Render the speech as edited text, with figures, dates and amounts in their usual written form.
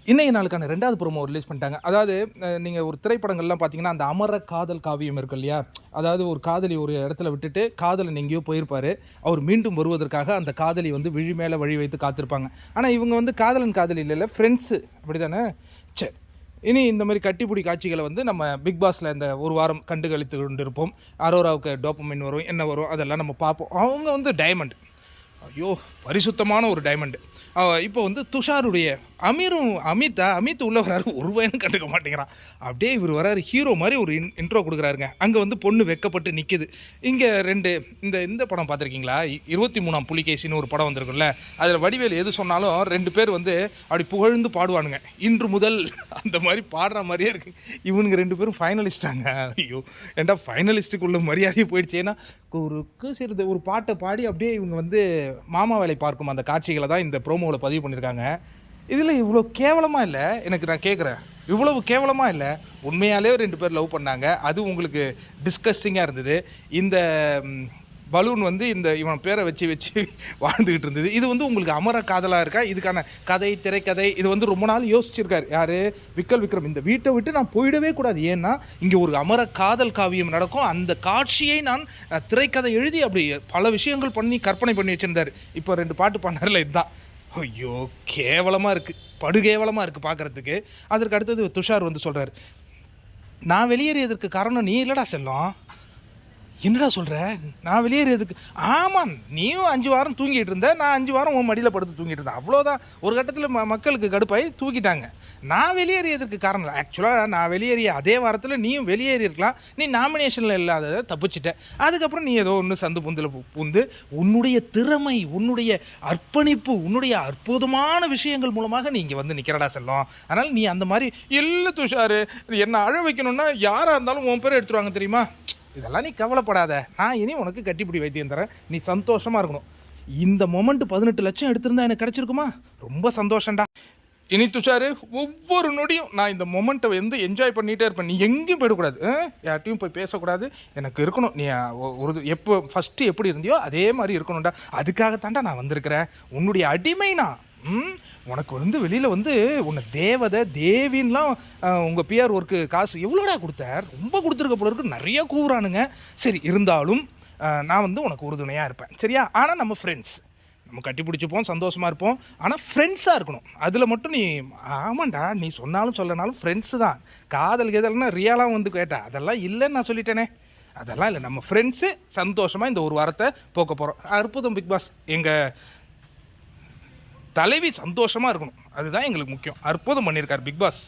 இன்னைய நாளுக்கான 2வது ப்ரோமோ ரிலீஸ் பண்ணிட்டாங்க. அதாவது நீங்கள் ஒரு திரைப்படங்கள்லாம் பார்த்தீங்கன்னா, அந்த அமர காதல் காவியம் இருக்கு இல்லையா? அதாவது ஒரு காதலி ஒரு இடத்துல விட்டுட்டு காதலன் எங்கேயோ போயிருப்பாரு. அவர் மீண்டும் வருவதற்காக அந்த காதலி வந்து விழி மேலே வழி வைத்து காத்திருப்பாங்க. ஆனால் இவங்க வந்து காதலன் காதலி இல்லைல்ல, ஃப்ரெண்ட்ஸு அப்படிதானே? சரி. இனி இந்த மாதிரி கட்டிப்புடி காட்சிகளை வந்து நம்ம பிக் பாஸில் இந்த ஒரு வாரம் கண்டுகளித்து கொண்டிருப்போம். அரோராவுக்கு டோப்பமைன் வரும், என்ன வரும், அதெல்லாம் நம்ம பார்ப்போம். அவங்க வந்து டைமண்ட், ஐயோ பரிசுத்தமான ஒரு டைமண்டு. இப்போ வந்து துஷாருடைய அமித் உள்ள வராரு, ஒரு பையனும் கண்டுக்க மாட்டேங்கிறான். அப்படியே இவர் வராரு, ஹீரோ மாதிரி ஒரு இன்ட்ரோ கொடுக்குறாருங்க. அங்கே வந்து பொண்ணு வெக்கப்பட்டு நிற்கிது. இங்கே இந்த படம் பார்த்துருக்கீங்களா? 23ஆம் புலிகேசின்னு ஒரு படம் வந்திருக்குல்ல, அதில் வடிவேல் எது சொன்னாலும் 2 பேர் வந்து அப்படி புகழ்ந்து பாடுவானுங்க. இன்று முதல் அந்த மாதிரி பாடுற மாதிரியே இருக்குது. இவனுங்க 2 பேரும் ஃபைனலிஸ்டாங்க. ஐயோ ஏன்டா ஃபைனலிஸ்ட்டுக்குள்ள மரியாதையே போயிடுச்சு. ஏன்னா சிறிது ஒரு பாட்டை பாடி அப்படியே இவங்க வந்து மாமா வேலை பார்க்கும் அந்த காட்சிகளை தான் இந்த ப்ரோமோவில் பதிவு பண்ணியிருக்காங்க. இதில் இவ்வளோ கேவலமாக இல்லை, எனக்கு நான் கேட்குறேன், இவ்வளவு கேவலமாக இல்லை. உண்மையாலே 2 பேர் லவ் பண்ணாங்க, அது உங்களுக்கு டிஸ்கஸ்டிங்காக இருந்தது. இந்த பலூன் வந்து இவன் பேரை வச்சு வாழ்ந்துக்கிட்டு இருந்தது. இது வந்து உங்களுக்கு அமர காதலாக இருக்கா? இதுக்கான கதை, திரைக்கதை இது வந்து ரொம்ப நாள் யோசிச்சிருக்காரு யார்? விக்ரம். இந்த வீட்டை விட்டு நான் போயிடவே கூடாது, ஏன்னா இங்கே ஒரு அமர காதல் காவியம் நடக்கும், அந்த காட்சியை நான் திரைக்கதை எழுதி அப்படி பல விஷயங்கள் பண்ணி கற்பனை பண்ணி வச்சுருந்தார். இப்போ 2 பாட்டு பண்ணார்ல, இதுதான். ஐயோ கேவலமாக இருக்குது, படுகேவலமாக இருக்குது பார்க்குறதுக்கு. அதற்கு அடுத்தது துஷார் வந்து சொல்கிறார், நான் வெளியேறியதற்கு காரணம் நீ இல்லைடா செல்லம். என்னடா சொல்கிற? நான் வெளியேறியதுக்கு? ஆமாம், நீயும் 5 வாரம் தூங்கிட்டு இருந்த, நான் 5 வாரம் உன் மடியில் படுத்து தூங்கிட்டு இருந்தேன், அவ்வளோதான். ஒரு கட்டத்தில் மக்களுக்கு கடுப்பாகி தூக்கிட்டாங்க. நான் வெளியேறியதற்கு காரணம் ஆக்சுவலாக நான் வெளியேறிய அதே வாரத்தில் நீயும் வெளியேறியிருக்கலாம். நீ நாமினேஷனில் இல்லாததை தப்பிச்சிட்ட. அதுக்கப்புறம் நீ ஏதோ ஒன்று சந்து புந்தில் புந்து உன்னுடைய திறமை, உன்னுடைய அர்ப்பணிப்பு, உன்னுடைய அற்புதமான விஷயங்கள் மூலமாக நீ இங்கே வந்து நிற்கிறடா செல்லம். அதனால் நீ அந்த மாதிரி இல்லை துஷாரு, என்னை அழ வைக்கணும்னா யாராக இருந்தாலும் உன் பேர் எடுத்துருவாங்க தெரியுமா? இதெல்லாம் நீ கவலைப்படாத, நான் இனி உனக்கு கட்டிப்பிடி வைத்தியம் தரேன், நீ சந்தோஷமாக இருக்கணும். இந்த மொமெண்ட் 18 லட்சம் எடுத்திருந்தா எனக்கு கிடச்சிருக்குமா? ரொம்ப சந்தோஷம்டா. இனி துஷாரு, ஒவ்வொரு நொடியும் நான் இந்த மொமெண்ட்டை வந்து என்ஜாய் பண்ணிகிட்டே இருப்பேன். நீ எங்கேயும் போயிடக்கூடாது, யார்ட்டையும் போய் பேசக்கூடாது, எனக்கு இருக்கணும். நீ எப்போ ஃபஸ்ட்டு எப்படி இருந்தியோ அதே மாதிரி இருக்கணும்டா. அதுக்காகத்தாண்டா நான் வந்திருக்கிறேன், உன்னுடைய அடிமை நான். உனக்கு வந்து வெளியில் வந்து உன்னை தேவின்லாம் உங்கள் பிஆர் ஒர்க்கு காசு எவ்வளோடா கொடுத்தார்? ரொம்ப கொடுத்துருக்க போல இருக்கு, நிறைய கூறானுங்க. சரி, இருந்தாலும் நான் வந்து உனக்கு உறுதுணையாக இருப்பேன், சரியா? ஆனால் நம்ம ஃப்ரெண்ட்ஸ், நம்ம கட்டி பிடிச்சிப்போம், சந்தோஷமாக இருப்போம், ஆனால் ஃப்ரெண்ட்ஸாக இருக்கணும். அதில் மட்டும் நீ ஆமாண்டா, நீ சொன்னாலும் சொல்லனாலும் ஃப்ரெண்ட்ஸு தான். காதல் கேதல்னா ரியாலாக வந்து கேட்டா அதெல்லாம் இல்லைன்னு நான் சொல்லிட்டேனே. அதெல்லாம் இல்லை, நம்ம ஃப்ரெண்ட்ஸு சந்தோஷமாக இந்த ஒரு வாரத்தை போக்க போகிறோம். அற்புதம் பிக் பாஸ். எங்கள் தலைவி சந்தோஷமாக இருக்கணும், அதுதான் எங்களுக்கு முக்கியம். அற்புதம் பண்ணியிருக்கார் பிக் பாஸ்.